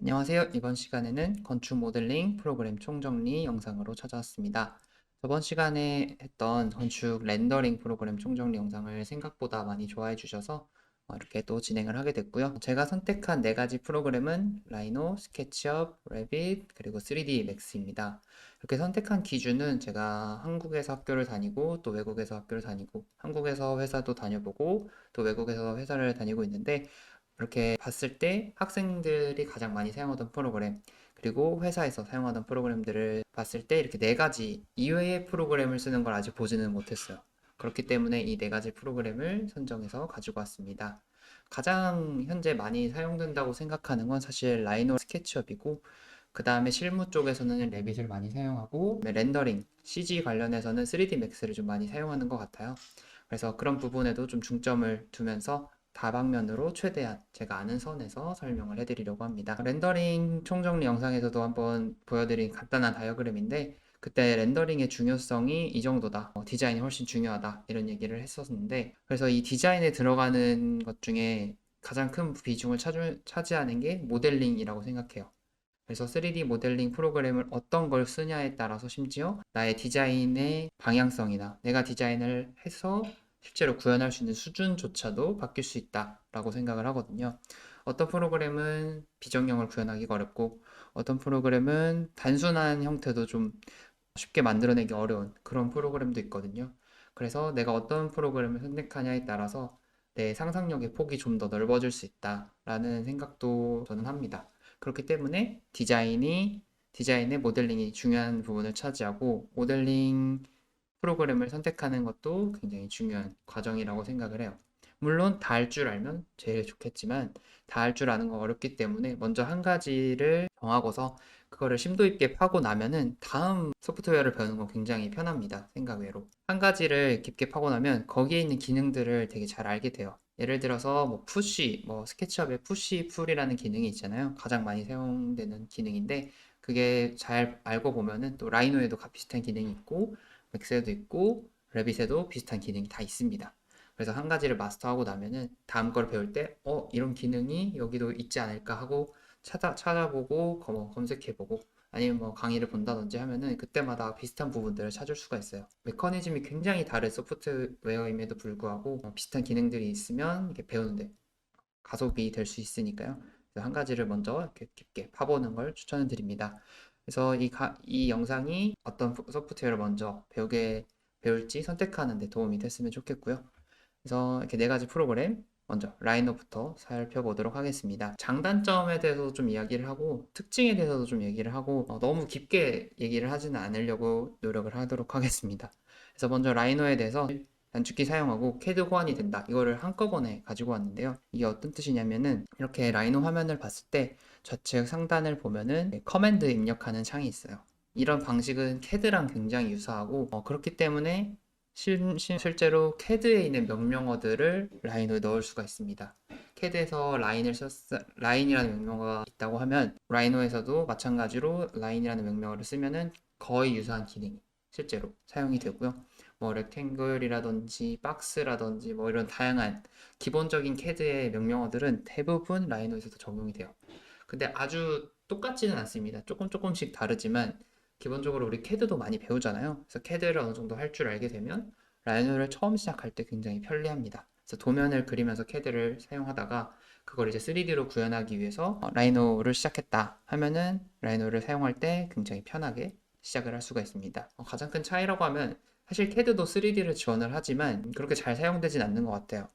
안녕하세요. 이번 시간에는 건축 모델링 프로그램 총정리 영상으로 찾아왔습니다. 저번 시간에 했던 건축 렌더링 프로그램 총정리 영상을 생각보다 많이 좋아해 주셔서 이렇게 또 진행을 하게 됐고요. 제가 선택한 네 가지 프로그램은 라이노, 스케치업, 레빗, 그리고 3D 맥스입니다. 이렇게 선택한 기준은 제가 한국에서 학교를 다니고 또 외국에서 학교를 다니고 한국에서 회사도 다녀보고 또 외국에서 회사를 다니고 있는데 이렇게 봤을 때 학생들이 가장 많이 사용하던 프로그램, 그리고 회사에서 사용하던 프로그램들을 봤을 때 이렇게 네 가지 이외의 프로그램을 쓰는 걸 아직 보지는 못했어요. 그렇기 때문에 이 네 가지 프로그램을 선정해서 가지고 왔습니다. 가장 현재 많이 사용된다고 생각하는 건 사실 라이노 스케치업이고, 그 다음에 실무 쪽에서는 레빗을 많이 사용하고, 렌더링, CG 관련해서는 3D 맥스를 좀 많이 사용하는 것 같아요. 그래서 그런 부분에도 좀 중점을 두면서 다방면으로 최대한 제가 아는 선에서 설명을 해드리려고 합니다. 렌더링 총정리 영상에서도 한번 보여드린 간단한 다이어그램인데, 그때 렌더링의 중요성이 이 정도다, 디자인이 훨씬 중요하다, 이런 얘기를 했었는데, 그래서 이 디자인에 들어가는 것 중에 가장 큰 비중을 차지하는 게 모델링이라고 생각해요. 그래서 3D 모델링 프로그램을 어떤 걸 쓰냐에 따라서 심지어 나의 디자인의 방향성이나 내가 디자인을 해서 실제로 구현할 수 있는 수준조차도 바뀔 수 있다라고 생각을 하거든요. 어떤 프로그램은 비정형을 구현하기가 어렵고, 어떤 프로그램은 단순한 형태도 좀 쉽게 만들어내기 어려운 그런 프로그램도 있거든요. 그래서 내가 어떤 프로그램을 선택하냐에 따라서 내 상상력의 폭이 좀 더 넓어질 수 있다라는 생각도 저는 합니다. 그렇기 때문에 디자인의 모델링이 중요한 부분을 차지하고, 모델링 프로그램을 선택하는 것도 굉장히 중요한 과정이라고 생각을 해요. 물론 다 할 줄 알면 제일 좋겠지만, 다 할 줄 아는 건 어렵기 때문에 먼저 한 가지를 정하고서 그거를 심도 있게 파고 나면은 다음 소프트웨어를 배우는 건 굉장히 편합니다. 생각 외로. 한 가지를 깊게 파고 나면 거기에 있는 기능들을 되게 잘 알게 돼요. 예를 들어서 뭐 푸시, 뭐 스케치업에 푸시 풀이라는 기능이 있잖아요. 가장 많이 사용되는 기능인데, 그게 잘 알고 보면은 또 라이노에도 비슷한 기능이 있고 맥스에도 있고 레빗에도 비슷한 기능이 다 있습니다. 그래서 한 가지를 마스터하고 나면은 다음 걸 배울 때 이런 기능이 여기도 있지 않을까 하고 찾아보고 검색해보고 아니면 뭐 강의를 본다든지 하면은 그때마다 비슷한 부분들을 찾을 수가 있어요. 메커니즘이 굉장히 다른 소프트웨어임에도 불구하고 비슷한 기능들이 있으면 이렇게 배우는데 가속이 될 수 있으니까요. 그래서 한 가지를 먼저 이렇게 깊게 파보는 걸 추천을 드립니다. 그래서 이 영상이 어떤 소프트웨어를 먼저 배울지 선택하는 데 도움이 됐으면 좋겠고요. 그래서 이렇게 네 가지 프로그램, 먼저 라인업부터 살펴보도록 하겠습니다. 장단점에 대해서 좀 이야기를 하고 특징에 대해서도 좀 얘기를 하고 너무 깊게 얘기를 하지는 않으려고 노력을 하도록 하겠습니다. 그래서 먼저 라이노에 대해서 단축키 사용하고 캐드 호환이 된다, 이거를 한꺼번에 가지고 왔는데요. 이게 어떤 뜻이냐면은 이렇게 라이노 화면을 봤을 때 좌측 상단을 보면은 커맨드 입력하는 창이 있어요. 이런 방식은 캐드랑 굉장히 유사하고 그렇기 때문에 실제로 캐드에 있는 명령어들을 라인으로 넣을 수가 있습니다. 캐드에서 라인이라는 명령어가 있다고 하면 라이노에서도 마찬가지로 라인이라는 명령어를 쓰면은 거의 유사한 기능이 실제로 사용이 되고요. 뭐 렉탱글이라든지 박스라든지 뭐 이런 다양한 기본적인 캐드의 명령어들은 대부분 라이노에서도 적용이 돼요. 근데 아주 똑같지는 않습니다. 조금씩 다르지만 기본적으로 우리 캐드도 많이 배우잖아요. 그래서 캐드를 어느 정도 할 줄 알게 되면 라이노를 처음 시작할 때 굉장히 편리합니다. 그래서 도면을 그리면서 캐드를 사용하다가 그걸 이제 3D로 구현하기 위해서 라이노를 시작했다 하면은 라이노를 사용할 때 굉장히 편하게 시작을 할 수가 있습니다. 가장 큰 차이라고 하면 사실 캐드도 3D를 지원을 하지만 그렇게 잘 사용되진 않는 것 같아요.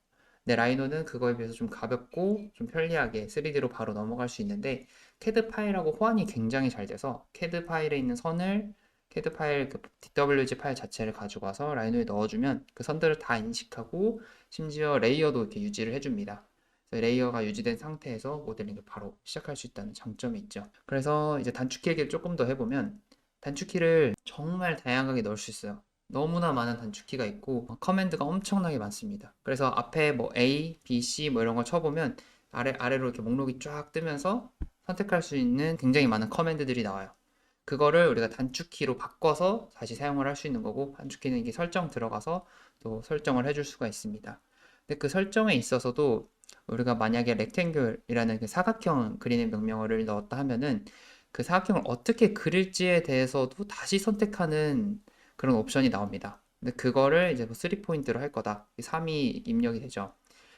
근데 라이노는 그거에 비해서 좀 가볍고 좀 편리하게 3D로 바로 넘어갈 수 있는데, 캐드 파일하고 호환이 굉장히 잘 돼서 캐드 파일에 있는 선을 캐드 파일 그 DWG 파일 자체를 가지고 와서 라이노에 넣어주면 그 선들을 다 인식하고 심지어 레이어도 이렇게 유지를 해줍니다. 그래서 레이어가 유지된 상태에서 모델링을 바로 시작할 수 있다는 장점이 있죠. 그래서 이제 단축키 얘기를 조금 더 해보면 단축키를 정말 다양하게 넣을 수 있어요. 너무나 많은 단축키가 있고 커맨드가 엄청나게 많습니다. 그래서 앞에 뭐 A, B, C 뭐 이런 걸 쳐보면 아래로 이렇게 목록이 쫙 뜨면서 선택할 수 있는 굉장히 많은 커맨드들이 나와요. 그거를 우리가 단축키로 바꿔서 다시 사용을 할 수 있는 거고, 단축키는 이게 설정 들어가서 또 설정을 해줄 수가 있습니다. 근데 그 설정에 있어서도 우리가 만약에 렉탱글이라는 그 사각형 그리는 명령어를 넣었다 하면은 그 사각형을 어떻게 그릴지에 대해서도 다시 선택하는 그런 옵션이 나옵니다. 근데 그거를 이제 뭐 3포인트로 할 거다. 이 3이 입력이 되죠.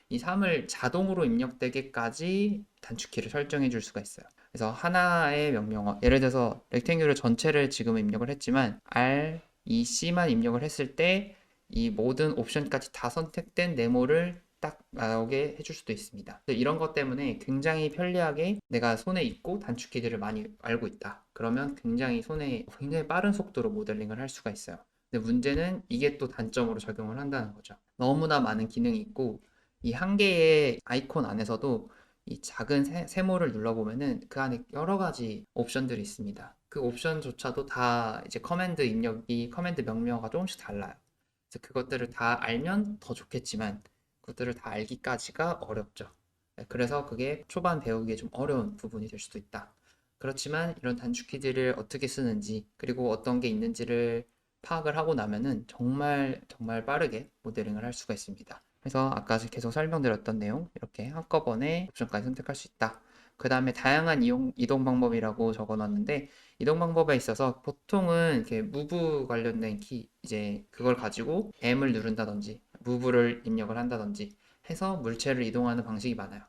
이 3을 자동으로 입력되게까지 단축키를 설정해 줄 수가 있어요. 그래서 하나의 명령어, 예를 들어서 렉탱귤 전체를 지금 입력을 했지만 R, E, C만 입력을 했을 때 이 모든 옵션까지 다 선택된 네모를 딱 나오게 해줄 수도 있습니다. 이런 것 때문에 굉장히 편리하게 내가 손에 있고 단축키들을 많이 알고 있다. 그러면 굉장히 빠른 속도로 모델링을 할 수가 있어요. 근데 문제는 이게 또 단점으로 적용을 한다는 거죠. 너무나 많은 기능이 있고 이 한 개의 아이콘 안에서도 이 작은 세모를 눌러보면은 그 안에 여러 가지 옵션들이 있습니다. 그 옵션조차도 다 이제 커맨드 명령어가 조금씩 달라요. 그래서 그것들을 다 알면 더 좋겠지만 그것들을 다 알기까지가 어렵죠. 네, 그래서 그게 초반 배우기에 좀 어려운 부분이 될 수도 있다. 그렇지만 이런 단축키들을 어떻게 쓰는지 그리고 어떤 게 있는지를 파악을 하고 나면은 정말 정말 빠르게 모델링을 할 수가 있습니다. 그래서 아까 계속 설명드렸던 내용 이렇게 한꺼번에 옵션까지 선택할 수 있다. 그 다음에 다양한 이동 방법이라고 적어놨는데 이동 방법에 있어서 보통은 이렇게 무브 관련된 이제 그걸 가지고 M을 누른다든지 무브를 입력을 한다든지 해서 물체를 이동하는 방식이 많아요.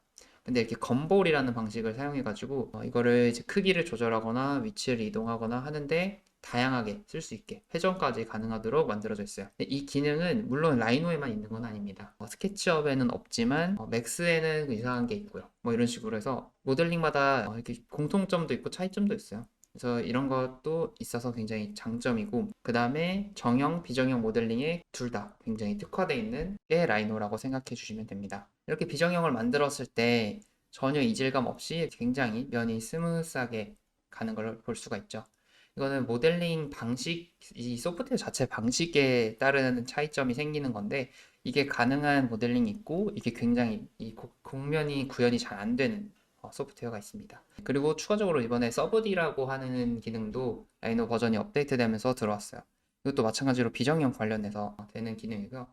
근데 이렇게 건볼이라는 방식을 사용해가지고 이거를 이제 크기를 조절하거나 위치를 이동하거나 하는데 다양하게 쓸 수 있게 회전까지 가능하도록 만들어져 있어요. 근데 이 기능은 물론 라이노에만 있는 건 아닙니다. 스케치업에는 없지만 맥스에는 이상한 게 있고요. 뭐 이런 식으로 해서 모델링마다 이렇게 공통점도 있고 차이점도 있어요. 그래서 이런 것도 있어서 굉장히 장점이고 그 다음에 정형, 비정형 모델링에 둘 다 굉장히 특화되어 있는 게 라이노라고 생각해 주시면 됩니다. 이렇게 비정형을 만들었을 때 전혀 이질감 없이 굉장히 면이 스무스하게 가는 걸 볼 수가 있죠. 이거는 모델링 방식, 이 소프트웨어 자체 방식에 따른 차이점이 생기는 건데 이게 가능한 모델링이 있고 이게 굉장히 이 곡면이 구현이 잘 안 되는 소프트웨어가 있습니다. 그리고 추가적으로 이번에 서브디라고 하는 기능도 라이노 버전이 업데이트되면서 들어왔어요. 이것도 마찬가지로 비정형 관련해서 되는 기능이고요.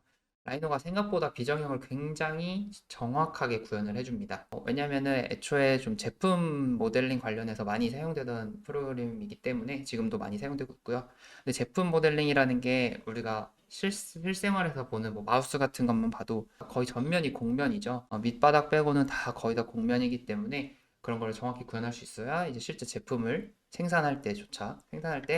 라이노가 생각보다 비정형을 굉장히 정확하게 구현을 해줍니다. 왜냐면은 애초에 좀 제품 모델링 관련해서 많이 사용되던 프로그램이기 때문에 지금도 많이 사용되고 있고요. 근데 제품 모델링이라는 게 우리가 실생활에서 보는 뭐 마우스 같은 것만 봐도 거의 전면이 곡면이죠. 밑바닥 빼고는 다 거의 다 곡면이기 때문에 그런 걸 정확히 구현할 수 있어야 이제 실제 제품을 생산할 때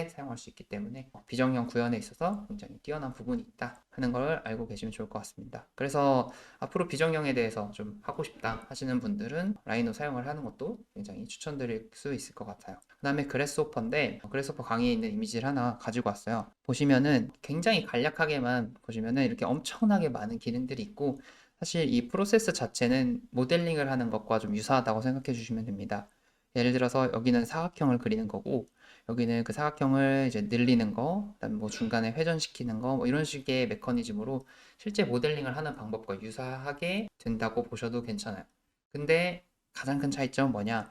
사용할 수 있기 때문에 비정형 구현에 있어서 굉장히 뛰어난 부분이 있다 하는 걸 알고 계시면 좋을 것 같습니다. 그래서 앞으로 비정형에 대해서 좀 하고 싶다 하시는 분들은 라이노 사용을 하는 것도 굉장히 추천드릴 수 있을 것 같아요. 그 다음에 그래스호퍼인데 그래스호퍼 강의에 있는 이미지를 하나 가지고 왔어요. 보시면은 굉장히 간략하게만 보시면은 이렇게 엄청나게 많은 기능들이 있고 사실 이 프로세스 자체는 모델링을 하는 것과 좀 유사하다고 생각해 주시면 됩니다. 예를 들어서 여기는 사각형을 그리는 거고 여기는 그 사각형을 이제 늘리는 거, 그다음에 뭐 중간에 회전시키는 거, 뭐 이런 식의 메커니즘으로 실제 모델링을 하는 방법과 유사하게 된다고 보셔도 괜찮아요. 근데 가장 큰 차이점은 뭐냐?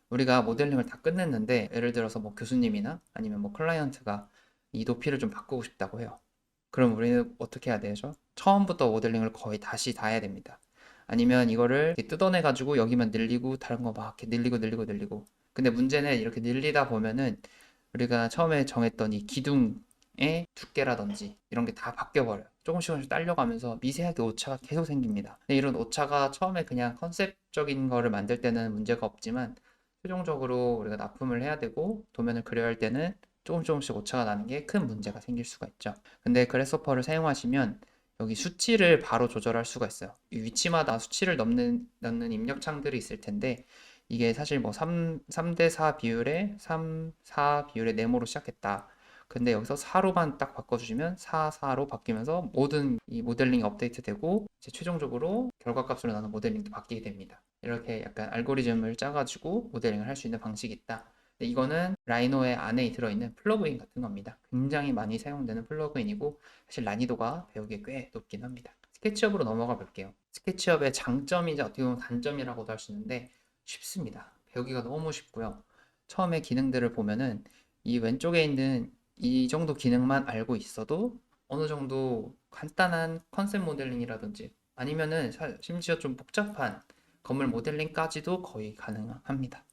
우리가 모델링을 다 끝냈는데 예를 들어서 뭐 교수님이나 아니면 뭐 클라이언트가 이 높이를 좀 바꾸고 싶다고 해요. 그럼 우리는 어떻게 해야 되죠? 처음부터 모델링을 거의 다시 다 해야 됩니다. 아니면 이거를 이렇게 뜯어내 가지고 여기만 늘리고 다른 거 막 이렇게 늘리고. 근데 문제는 이렇게 늘리다 보면은 우리가 처음에 정했던 이 기둥의 두께라든지 이런 게 다 바뀌어 버려요. 조금씩 딸려가면서 미세하게 오차가 계속 생깁니다. 근데 이런 오차가 처음에 그냥 컨셉적인 거를 만들 때는 문제가 없지만 최종적으로 우리가 납품을 해야 되고 도면을 그려야 할 때는 조금씩 오차가 나는 게 큰 문제가 생길 수가 있죠. 근데 그래서퍼를 사용하시면 여기 수치를 바로 조절할 수가 있어요. 이 위치마다 수치를 넣는 입력창들이 있을 텐데 이게 사실 뭐 3대 4 비율에 3, 4 비율의 네모로 시작했다. 근데 여기서 4로만 딱 바꿔주시면 4, 4로 바뀌면서 모든 이 모델링이 업데이트되고 이제 최종적으로 결과값으로 나오는 모델링도 바뀌게 됩니다. 이렇게 약간 알고리즘을 짜가지고 모델링을 할 수 있는 방식이 있다. 이거는 라이노의 안에 들어있는 플러그인 같은 겁니다. 굉장히 많이 사용되는 플러그인이고 사실 난이도가 배우기 꽤 높긴 합니다. 스케치업으로 넘어가 볼게요. 스케치업의 장점이자 어떻게 보면 단점이라고도 할 수 있는데 쉽습니다. 배우기가 너무 쉽고요. 처음에 기능들을 보면은 이 왼쪽에 있는 이 정도 기능만 알고 있어도 어느 정도 간단한 컨셉 모델링이라든지 아니면은 심지어 좀 복잡한 건물 모델링까지도 거의 가능합니다.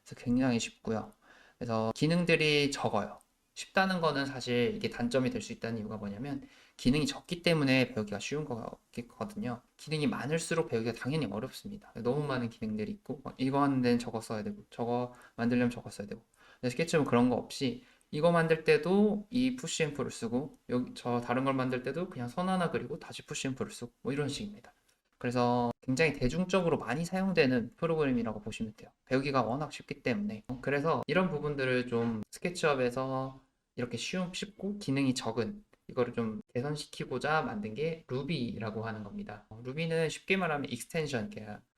그래서 굉장히 쉽고요. 그래서 기능들이 적어요. 쉽다는 거는 사실 이게 단점이 될 수 있다는 이유가 뭐냐면 기능이 적기 때문에 배우기가 쉬운 거거든요. 기능이 많을수록 배우기가 당연히 어렵습니다. 너무 많은 기능들이 있고 이거 하는 데는 저거 써야 되고 저거 만들려면 저거 써야 되고. 근데 스케치는 그런 거 없이 이거 만들 때도 이 푸시 앤 풀을 쓰고 여기 저 다른 걸 만들 때도 그냥 선 하나 그리고 다시 푸시 앤 풀을 쓰고 뭐 이런 식입니다. 그래서 굉장히 대중적으로 많이 사용되는 프로그램이라고 보시면 돼요. 배우기가 워낙 쉽기 때문에. 그래서 이런 부분들을 좀 스케치업에서 이렇게 쉽고 기능이 적은 이거를 좀 개선시키고자 만든 게 루비라고 하는 겁니다. 루비는 쉽게 말하면 익스텐션,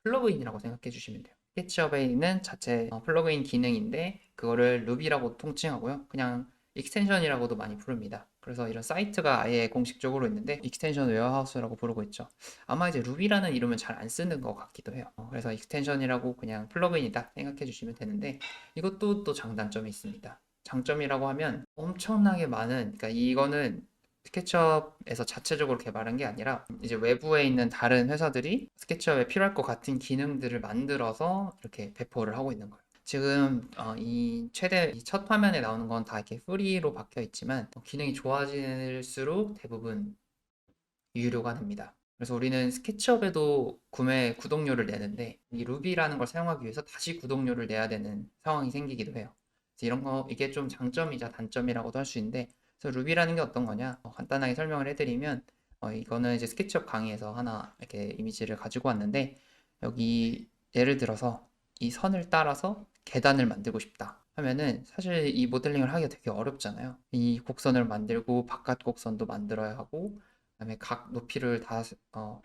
플러그인이라고 생각해 주시면 돼요. 스케치업에 있는 자체 플러그인 기능인데 그거를 루비라고 통칭하고요. 그냥 익스텐션이라고도 많이 부릅니다. 그래서 이런 사이트가 아예 공식적으로 있는데 익스텐션 웨어하우스라고 부르고 있죠. 아마 이제 루비라는 이름은 잘 안 쓰는 것 같기도 해요. 그래서 익스텐션이라고 그냥 플러그인이다 생각해 주시면 되는데 이것도 또 장단점이 있습니다. 장점이라고 하면 엄청나게 많은, 그러니까 이거는 스케치업에서 자체적으로 개발한 게 아니라 이제 외부에 있는 다른 회사들이 스케치업에 필요할 것 같은 기능들을 만들어서 이렇게 배포를 하고 있는 거예요. 지금 이 최대 이 첫 화면에 나오는 건 다 이렇게 프리로 박혀 있지만 기능이 좋아질수록 대부분 유료가 됩니다. 그래서 우리는 스케치업에도 구매 구독료를 내는데 이 루비라는 걸 사용하기 위해서 다시 구독료를 내야 되는 상황이 생기기도 해요. 그래서 이런 거 이게 좀 장점이자 단점이라고도 할 수 있는데 그래서 루비라는 게 어떤 거냐? 간단하게 설명을 해드리면 이거는 이제 스케치업 강의에서 하나 이렇게 이미지를 가지고 왔는데 여기 예를 들어서 이 선을 따라서 계단을 만들고 싶다 하면은 사실 이 모델링을 하기가 되게 어렵잖아요. 이 곡선을 만들고 바깥 곡선도 만들어야 하고 그다음에 각 높이를 다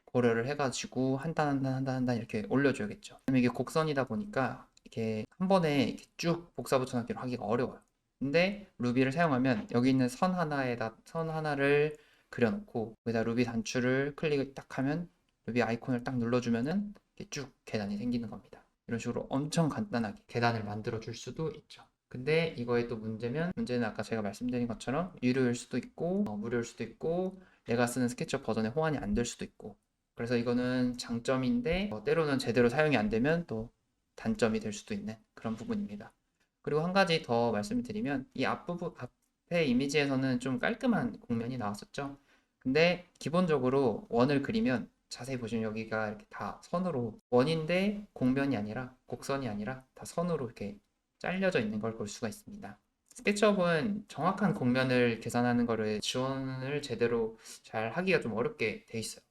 고려를 해가지고 한 단 한 단 한 단 한 단 이렇게 올려줘야겠죠. 그다음에 이게 곡선이다 보니까 이렇게 한 번에 이렇게 쭉 복사 붙여넣기로 하기가 어려워요. 근데 루비를 사용하면 여기 있는 선 하나에다 선 하나를 그려놓고 거기다 루비 단추를 클릭을 딱 하면 루비 아이콘을 딱 눌러주면은 이렇게 쭉 계단이 생기는 겁니다. 이런 식으로 엄청 간단하게 계단을 만들어 줄 수도 있죠. 근데 이거의 또 문제는 아까 제가 말씀드린 것처럼 유료일 수도 있고 무료일 수도 있고 내가 쓰는 스케치업 버전에 호환이 안 될 수도 있고 그래서 이거는 장점인데 때로는 제대로 사용이 안 되면 또 단점이 될 수도 있는 그런 부분입니다. 그리고 한 가지 더 말씀을 드리면 이 앞에 이미지에서는 좀 깔끔한 곡면이 나왔었죠. 근데 기본적으로 원을 그리면 자세히 보시면 여기가 이렇게 다 선으로 원인데 곡면이 아니라 곡선이 아니라 다 선으로 이렇게 잘려져 있는 걸 볼 수가 있습니다. 스케치업은 정확한 곡면을 계산하는 거를 지원을 제대로 잘 하기가 좀 어렵게 돼 있어요.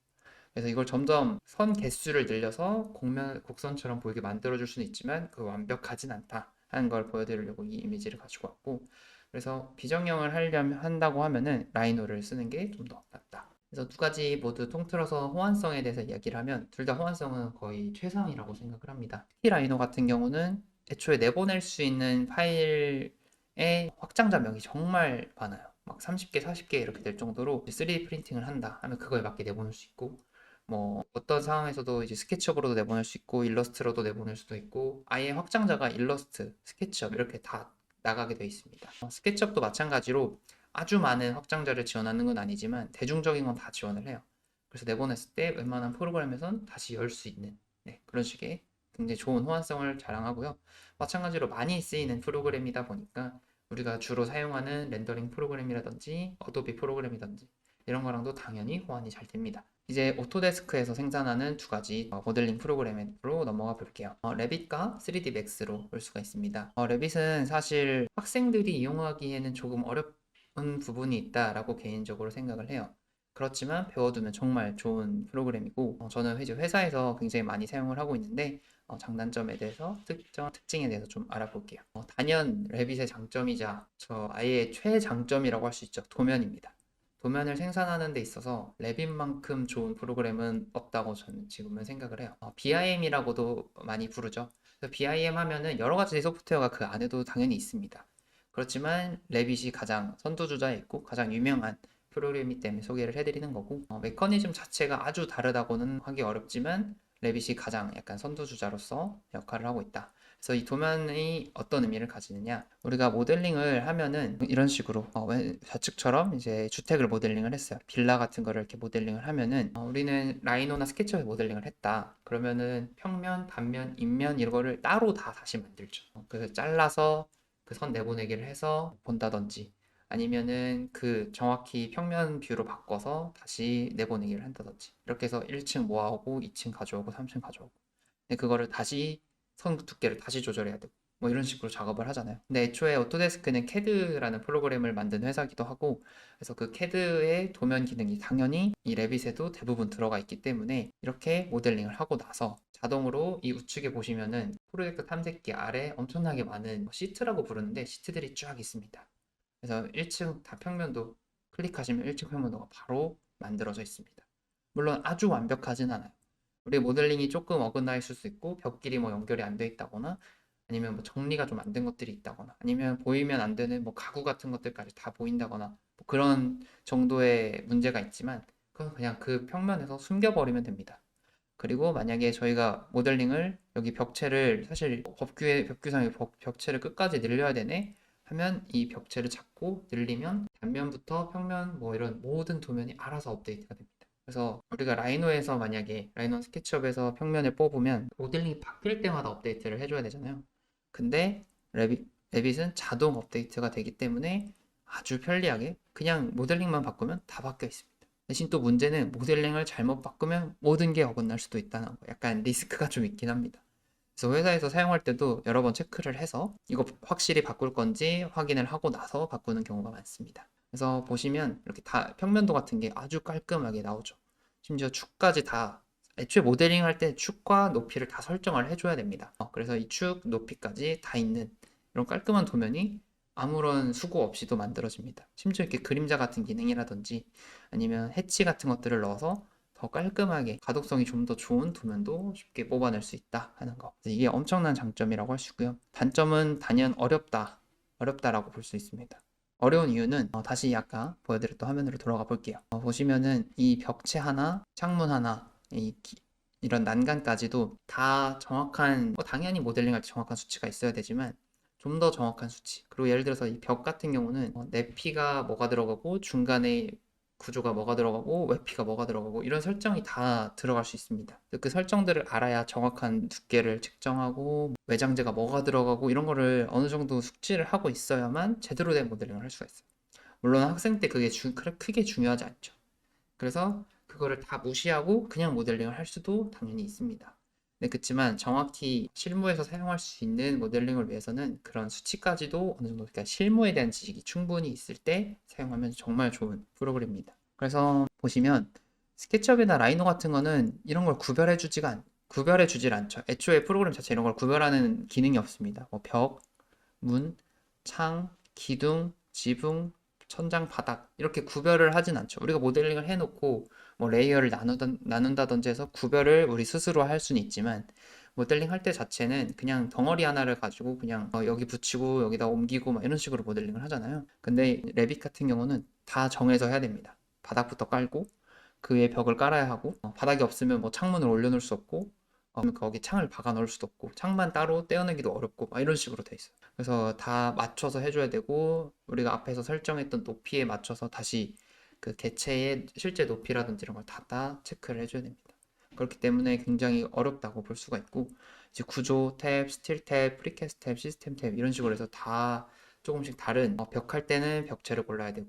그래서 이걸 점점 선 개수를 늘려서 곡선처럼 보이게 만들어줄 수는 있지만 그 완벽하진 않다 하는 걸 보여드리려고 이 이미지를 가지고 왔고 그래서 비정형을 한다고 하면은 라이노를 쓰는 게 좀 더 낫다. 그래서 두 가지 모두 통틀어서 호환성에 대해서 이야기를 하면 둘 다 호환성은 거의 최상이라고 생각을 합니다. 특히 라이노 같은 경우는 애초에 내보낼 수 있는 파일의 확장자명이 정말 많아요. 막 30개, 40개 이렇게 될 정도로 3D 프린팅을 한다 하면 그거에 맞게 내보낼 수 있고 뭐 어떤 상황에서도 이제 스케치업으로도 내보낼 수 있고 일러스트로도 내보낼 수도 있고 아예 확장자가 일러스트, 스케치업 이렇게 다 나가게 되어 있습니다. 스케치업도 마찬가지로 아주 많은 확장자를 지원하는 건 아니지만 대중적인 건 다 지원을 해요. 그래서 내보냈을 때 웬만한 프로그램에선 다시 열 수 있는 그런 식의 굉장히 좋은 호환성을 자랑하고요. 마찬가지로 많이 쓰이는 프로그램이다 보니까 우리가 주로 사용하는 렌더링 프로그램이라든지 어도비 프로그램이든지 이런 거랑도 당연히 호환이 잘 됩니다. 이제 오토데스크에서 생산하는 두 가지 모델링 프로그램으로 넘어가 볼게요. 레빗과 3D 맥스로 볼 수가 있습니다. 레빗은 사실 학생들이 이용하기에는 조금 어려운 부분이 있다라고 개인적으로 생각을 해요. 그렇지만 배워두면 정말 좋은 프로그램이고 저는 이제 회사에서 굉장히 많이 사용을 하고 있는데 장단점에 대해서 특징에 대해서 좀 알아볼게요. 단연 레빗의 장점이자 저 아예 최장점이라고 할 수 있죠. 도면입니다. 도면을 생산하는 데 있어서 레빗만큼 좋은 프로그램은 없다고 저는 지금은 생각을 해요. BIM이라고도 많이 부르죠. BIM 하면은 여러 가지 소프트웨어가 그 안에도 당연히 있습니다. 그렇지만 레빗이 가장 선두주자에 있고 가장 유명한 프로그램이기 때문에 소개를 해드리는 거고 메커니즘 자체가 아주 다르다고는 하기 어렵지만 레빗이 가장 약간 선두주자로서 역할을 하고 있다. 그래서 이 도면이 어떤 의미를 가지느냐? 우리가 모델링을 하면은 이런 식으로 좌측처럼 이제 주택을 모델링을 했어요. 빌라 같은 거를 이렇게 모델링을 하면은 우리는 라이노나 스케치업에 모델링을 했다. 그러면은 평면, 단면, 인면 이거를 따로 다 다시 만들죠. 그래서 잘라서 그 선 내보내기를 해서 본다든지 아니면은 그 정확히 평면 뷰로 바꿔서 다시 내보내기를 한다든지 이렇게 해서 1층 모아오고 2층 가져오고 3층 가져오고 근데 그거를 다시 선 두께를 다시 조절해야 되고 뭐 이런 식으로 작업을 하잖아요. 근데 애초에 오토데스크는 CAD라는 프로그램을 만든 회사기도 하고 그래서 그 CAD의 도면 기능이 당연히 이 레빗에도 대부분 들어가 있기 때문에 이렇게 모델링을 하고 나서 자동으로 이 우측에 보시면은 프로젝트 탐색기 아래 엄청나게 많은 시트라고 부르는데 시트들이 쫙 있습니다. 그래서 1층 다 평면도 클릭하시면 1층 평면도가 바로 만들어져 있습니다. 물론 아주 완벽하진 않아요. 우리 모델링이 조금 어긋나 있을 수 있고 벽끼리 뭐 연결이 안 돼 있다거나 아니면 뭐 정리가 좀 안 된 것들이 있다거나 아니면 보이면 안 되는 뭐 가구 같은 것들까지 다 보인다거나 뭐 그런 정도의 문제가 있지만 그건 그냥 그 평면에서 숨겨버리면 됩니다. 그리고 만약에 저희가 모델링을 여기 벽체를 사실 벽규상의 벽체를 끝까지 늘려야 되네 하면 이 벽체를 잡고 늘리면 단면부터 평면 뭐 이런 모든 도면이 알아서 업데이트가 됩니다. 그래서 우리가 라이노에서 만약에 라이노 스케치업에서 평면을 뽑으면 모델링이 바뀔 때마다 업데이트를 해줘야 되잖아요. 근데 레빗은 자동 업데이트가 되기 때문에 아주 편리하게 그냥 모델링만 바꾸면 다 바뀌어 있습니다. 대신 또 문제는 모델링을 잘못 바꾸면 모든 게 어긋날 수도 있다는 거. 약간 리스크가 좀 있긴 합니다. 그래서 회사에서 사용할 때도 여러 번 체크를 해서 이거 확실히 바꿀 건지 확인을 하고 나서 바꾸는 경우가 많습니다. 그래서 보시면 이렇게 다 평면도 같은 게 아주 깔끔하게 나오죠. 심지어 축까지 다 애초에 모델링 할 때 축과 높이를 다 설정을 해줘야 됩니다. 그래서 이 축 높이까지 다 있는 이런 깔끔한 도면이 아무런 수고 없이도 만들어집니다. 심지어 이렇게 그림자 같은 기능이라든지 아니면 해치 같은 것들을 넣어서 더 깔끔하게 가독성이 좀 더 좋은 도면도 쉽게 뽑아낼 수 있다 하는 거. 이게 엄청난 장점이라고 할 수 있고요. 단점은 단연 어렵다라고 볼 수 있습니다. 어려운 이유는 다시 아까 보여드렸던 화면으로 돌아가 볼게요. 보시면은 이 벽체 하나, 창문 하나, 이런 난간까지도 다 정확한, 당연히 모델링할 때 정확한 수치가 있어야 되지만 좀 더 정확한 수치. 그리고 예를 들어서 이 벽 같은 경우는 내피가 뭐가 들어가고 중간에 구조가 뭐가 들어가고 외피가 뭐가 들어가고 이런 설정이 다 들어갈 수 있습니다. 그 설정들을 알아야 정확한 두께를 측정하고 외장재가 뭐가 들어가고 이런 거를 어느 정도 숙지를 하고 있어야만 제대로 된 모델링을 할 수가 있어요. 물론 학생 때 그게 크게 중요하지 않죠. 그래서 그거를 다 무시하고 그냥 모델링을 할 수도 당연히 있습니다. 네, 그렇지만 정확히 실무에서 사용할 수 있는 모델링을 위해서는 그런 수치까지도 어느 정도 그러니까 실무에 대한 지식이 충분히 있을 때 사용하면 정말 좋은 프로그램입니다. 그래서 보시면 스케치업이나 라이노 같은 거는 이런 걸 구별해 주질 않죠. 애초에 프로그램 자체 이런 걸 구별하는 기능이 없습니다. 뭐 벽, 문, 창, 기둥, 지붕, 천장, 바닥 이렇게 구별을 하진 않죠. 우리가 모델링을 해놓고 뭐 레이어를 나눈다든지 해서 구별을 우리 스스로 할 수는 있지만 모델링 할 때 자체는 그냥 덩어리 하나를 가지고 그냥 여기 붙이고 여기다 옮기고 막 이런 식으로 모델링을 하잖아요. 근데 레빗 같은 경우는 다 정해서 해야 됩니다. 바닥부터 깔고 그 위에 벽을 깔아야 하고 바닥이 없으면 뭐 창문을 올려놓을 수 없고 거기 창을 박아 넣을 수도 없고 창만 따로 떼어내기도 어렵고 막 이런 식으로 돼 있어요. 그래서 다 맞춰서 해줘야 되고 우리가 앞에서 설정했던 높이에 맞춰서 다시 그 개체의 실제 높이라든지 이런 걸 다 체크를 해줘야 됩니다. 그렇기 때문에 굉장히 어렵다고 볼 수가 있고 이제 구조 탭, 스틸 탭, 프리캐스트 탭, 시스템 탭 이런 식으로 해서 다 조금씩 다른 벽 할 때는 벽체를 골라야 되고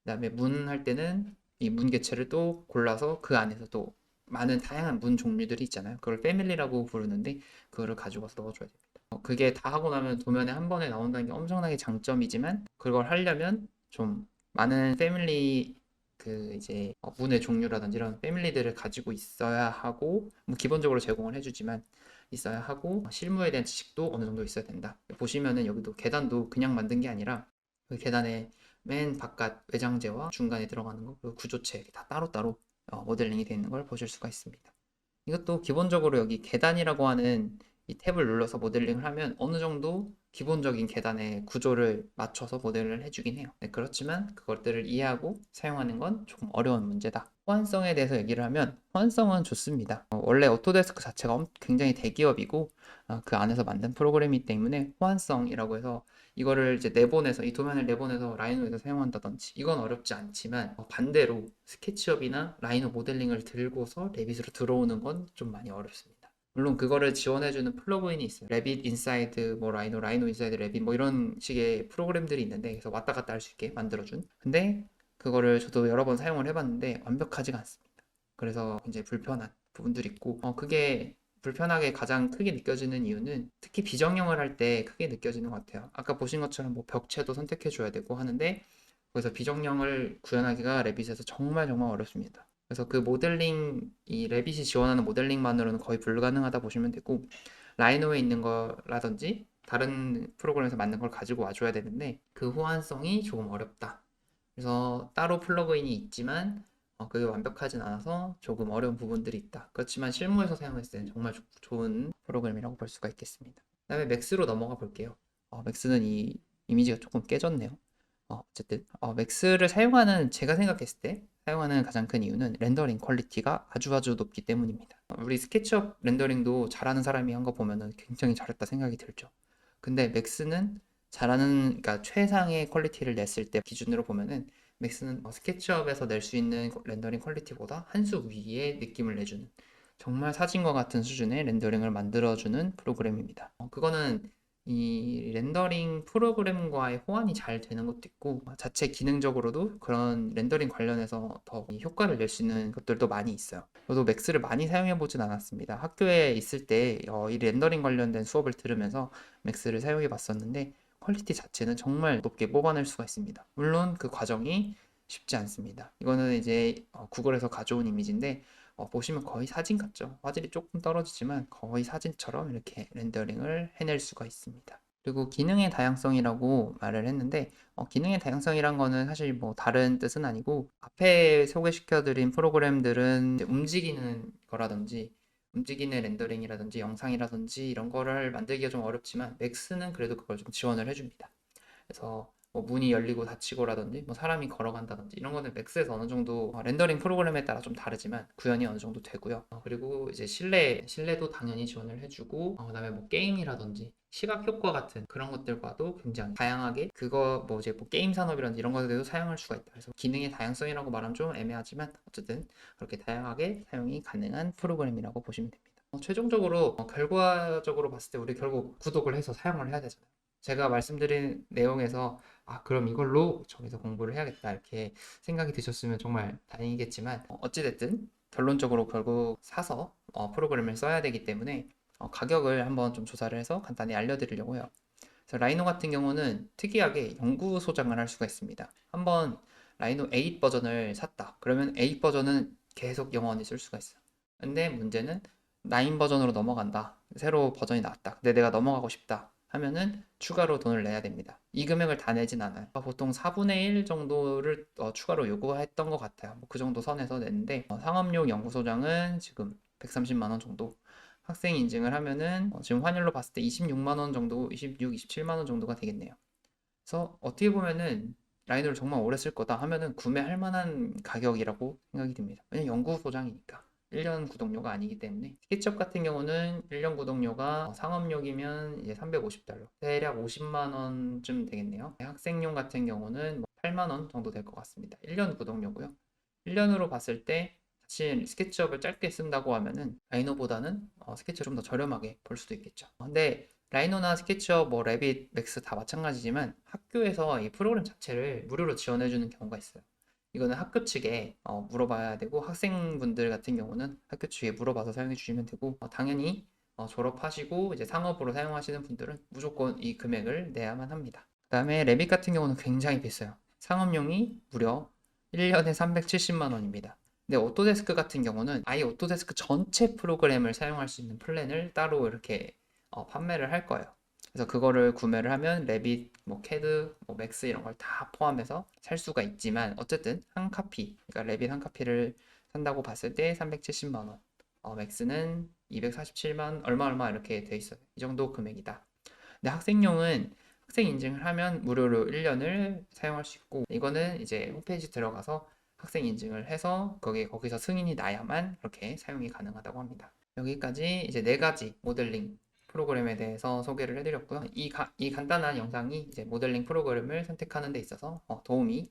그다음에 문 할 때는 이 문 개체를 또 골라서 그 안에서 또 많은 다양한 문 종류들이 있잖아요. 그걸 패밀리라고 부르는데 그거를 가지고 와서 넣어줘야 됩니다. 그게 다 하고 나면 도면에 한 번에 나온다는 게 엄청나게 장점이지만 그걸 하려면 좀 많은 패밀리 그 이제 문의 종류라든지 이런 패밀리들을 가지고 있어야 하고 뭐 기본적으로 제공을 해주지만 있어야 하고 실무에 대한 지식도 어느 정도 있어야 된다. 보시면은 여기도 계단도 그냥 만든 게 아니라 그 계단에 맨 바깥 외장재와 중간에 들어가는 거, 그 구조체 다 따로따로 모델링이 되어 있는 걸 보실 수가 있습니다. 이것도 기본적으로 여기 계단이라고 하는 이 탭을 눌러서 모델링을 하면 어느 정도 기본적인 계단의 구조를 맞춰서 모델을 해주긴 해요. 네, 그렇지만 그것들을 이해하고 사용하는 건 조금 어려운 문제다. 호환성에 대해서 얘기를 하면 호환성은 좋습니다. 원래 오토데스크 자체가 굉장히 대기업이고 그 안에서 만든 프로그램이기 때문에 호환성이라고 해서 이거를 이제 내보내서 이 도면을 내보내서 라이노에서 사용한다든지 이건 어렵지 않지만 반대로 스케치업이나 라이노 모델링을 들고서 레빗으로 들어오는 건 좀 많이 어렵습니다. 물론 그거를 지원해주는 플러그인이 있어요. 레빗 인사이드, 뭐 라이노, 라이노 인사이드 레빗 뭐 이런 식의 프로그램들이 있는데 그래서 왔다 갔다 할 수 있게 만들어준. 근데 그거를 저도 여러 번 사용을 해봤는데 완벽하지가 않습니다. 그래서 굉장히 불편한 부분들이 있고, 그게 불편하게 가장 크게 느껴지는 이유는 특히 비정형을 할 때 크게 느껴지는 것 같아요. 아까 보신 것처럼 뭐 벽체도 선택해 줘야 되고 하는데, 거기서 비정형을 구현하기가 레빗에서 정말 정말 어렵습니다. 그래서 그 모델링, 이 레빗이 지원하는 모델링만으로는 거의 불가능하다 보시면 되고, 라이노에 있는 거라든지 다른 프로그램에서 만든 걸 가지고 와줘야 되는데 그 호환성이 조금 어렵다. 그래서 따로 플러그인이 있지만 그게 완벽하진 않아서 조금 어려운 부분들이 있다. 그렇지만 실무에서 사용했을 때는 정말 좋은 프로그램이라고 볼 수가 있겠습니다. 그다음에 맥스로 넘어가 볼게요. 맥스는 이 이미지가 조금 깨졌네요. 어쨌든 맥스를 사용하는 제가 생각했을 때 사용하는 가장 큰 이유는 렌더링 퀄리티가 아주 아주 높기 때문입니다. 우리 스케치업 렌더링도 잘하는 사람이 한 거 보면은 굉장히 잘했다 생각이 들죠. 근데 맥스는 잘하는, 그러니까 최상의 퀄리티를 냈을 때 기준으로 보면은 맥스는 스케치업에서 낼 수 있는 렌더링 퀄리티보다 한 수 위의 느낌을 내주는 정말 사진과 같은 수준의 렌더링을 만들어주는 프로그램입니다. 그거는 이 렌더링 프로그램과의 호환이 잘 되는 것도 있고 자체 기능적으로도 그런 렌더링 관련해서 더 효과를 낼 수 있는 것들도 많이 있어요. 저도 맥스를 많이 사용해 보진 않았습니다. 학교에 있을 때 이 렌더링 관련된 수업을 들으면서 맥스를 사용해 봤었는데 퀄리티 자체는 정말 높게 뽑아낼 수가 있습니다. 물론 그 과정이 쉽지 않습니다. 이거는 이제 구글에서 가져온 이미지인데 보시면 거의 사진 같죠. 화질이 조금 떨어지지만 거의 사진처럼 이렇게 렌더링을 해낼 수가 있습니다. 그리고 기능의 다양성이라고 말을 했는데 기능의 다양성이란 거는 사실 뭐 다른 뜻은 아니고 앞에 소개시켜드린 프로그램들은 움직이는 거라든지 움직이는 렌더링이라든지 영상이라든지 이런 거를 만들기가 좀 어렵지만 맥스는 그래도 그걸 좀 지원을 해줍니다. 그래서 뭐 문이 열리고 닫히고라든지 뭐 사람이 걸어간다든지 이런 거는 맥스에서 어느 정도 렌더링 프로그램에 따라 좀 다르지만 구현이 어느 정도 되고요. 그리고 이제 실내도 당연히 지원을 해주고 그다음에 뭐 게임이라든지 시각 효과 같은 그런 것들과도 굉장히 다양하게 그거 뭐 이제 뭐 게임 산업이라든지 이런 것에도 사용할 수가 있다. 그래서 기능의 다양성이라고 말하면 좀 애매하지만 어쨌든 그렇게 다양하게 사용이 가능한 프로그램이라고 보시면 됩니다. 최종적으로 결과적으로 봤을 때 우리 결국 구독을 해서 사용을 해야 되잖아요. 제가 말씀드린 내용에서 그럼 이걸로 저기서 공부를 해야겠다 이렇게 생각이 드셨으면 정말 다행이겠지만 어찌됐든 결론적으로 결국 사서 프로그램을 써야 되기 때문에 가격을 한번 좀 조사를 해서 간단히 알려드리려고 해요. 그래서 라이노 같은 경우는 특이하게 영구 소장을 할 수가 있습니다. 한번 라이노 8 버전을 샀다. 그러면 8 버전은 계속 영원히 쓸 수가 있어요. 근데 문제는 9 버전으로 넘어간다. 새로 버전이 나왔다. 근데 내가 넘어가고 싶다. 하면은 추가로 돈을 내야 됩니다. 이 금액을 다 내진 않아요. 보통 4분의 1 정도를 추가로 요구했던 것 같아요. 뭐그 정도 선에서 냈는데 상업용 영구소장은 지금 130만 원 정도. 학생 인증을 하면은 지금 환율로 봤을 때 26만 원 정도, 26, 27만 원 정도가 되겠네요. 그래서 어떻게 보면은 라이노를 정말 오래 쓸 거다 하면은 구매할 만한 가격이라고 생각이 듭니다. 왜냐면 영구 소장이니까. 1년 구독료가 아니기 때문에 스케치업 같은 경우는 1년 구독료가 상업용이면 이제 350달러 대략 50만 원쯤 되겠네요. 학생용 같은 경우는 뭐 8만 원 정도 될 것 같습니다. 1년 구독료고요. 1년으로 봤을 때 사실 스케치업을 짧게 쓴다고 하면은 라이노보다는 스케치업 좀 더 저렴하게 볼 수도 있겠죠. 근데 라이노나 스케치업, 뭐 레빗, 맥스 다 마찬가지지만 학교에서 이 프로그램 자체를 무료로 지원해주는 경우가 있어요. 이거는 학교 측에 물어봐야 되고 학생분들 같은 경우는 학교 측에 물어봐서 사용해 주시면 되고 당연히 졸업하시고 이제 상업으로 사용하시는 분들은 무조건 이 금액을 내야만 합니다. 그다음에 레빗 같은 경우는 굉장히 비싸요. 상업용이 무려 1년에 370만 원입니다. 근데 오토데스크 같은 경우는 아예 오토데스크 전체 프로그램을 사용할 수 있는 플랜을 따로 이렇게 판매를 할 거예요. 그래서 그거를 구매를 하면 레빗, 뭐 캐드, 뭐 맥스 이런 걸 다 포함해서 살 수가 있지만 어쨌든 한 카피, 그러니까 레빗 한 카피를 산다고 봤을 때 370만 원, 맥스는 247만 얼마 이렇게 돼 있어요. 이 정도 금액이다. 근데 학생용은 학생 인증을 하면 무료로 1년을 사용할 수 있고 이거는 이제 홈페이지 들어가서 학생 인증을 해서 거기서 승인이 나야만 그렇게 사용이 가능하다고 합니다. 여기까지 이제 네 가지 모델링 프로그램에 대해서 소개를 해드렸고요. 이 간단한 영상이 이제 모델링 프로그램을 선택하는 데 있어서 도움이